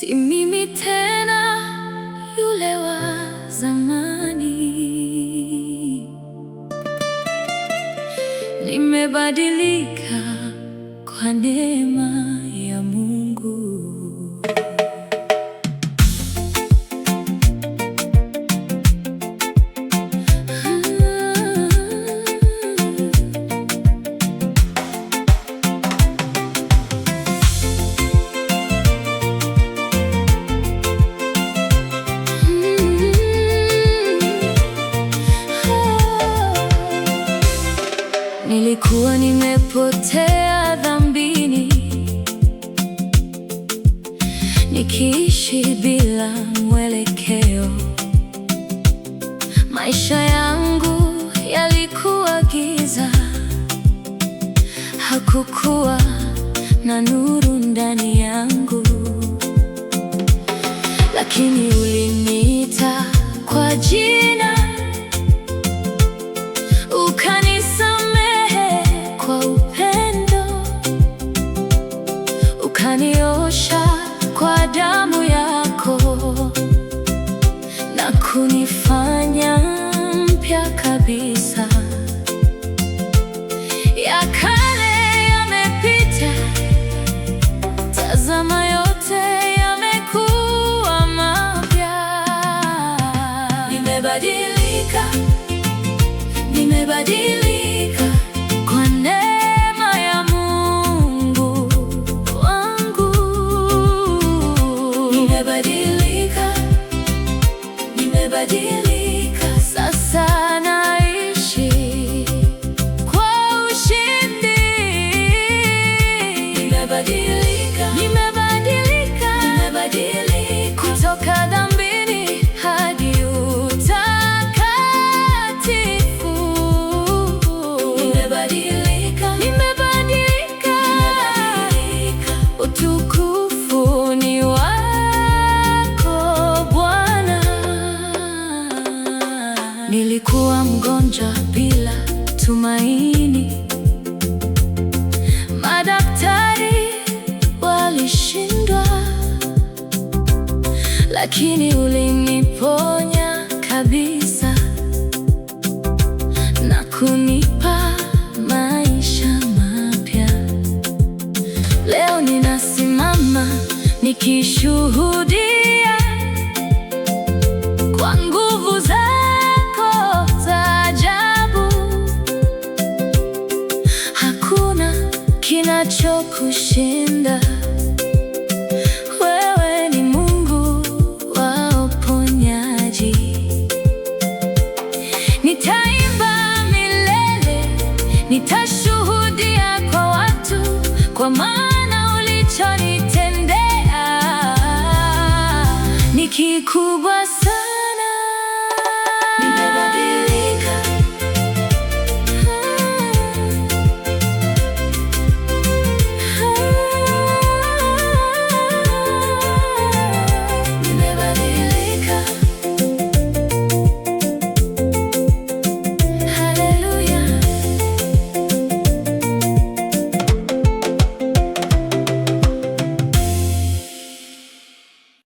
Si mimi tena yule wa zamani. Nimebadilika kwa neema ya Mungu. Nilikuwa nimepotea dhambini, nikiishi bila mwelekeo. Maisha yangu yalikuwa giza, hakukuwa na nuru ndani yangu. Lakini uliniita kwa jina, ukaniosha kwa damu yako na kunifanya mpya kabisa. Ya kale yamepita, tazama yote yamekuwa mapya. Nimebadilika, nimebadilika kwa neema ya Mungu wangu. Nimebadilika, nimebadilika, sasa naishi kwa ushindi. Nimebadilika, nimebadilika, nimebadilika kutoka dhambini hadi utakatifu. Nimebadilika, nimebadilika, utukufu ni wako Bwana. Nilikuwa mgonjwa bila tumaini, madaktari walishindwa, lakini uliniponya kabisa na kunipa maisha mapya. Leo ninasimama nikishuhudia kwa nguvu zako za ajabu. Hakuna kinachokushinda. Wewe ni Mungu wa uponyaji. Nitaimba milele, nitashuhudia kwa watu, kwa maana ulichonitendea ni kikubwa.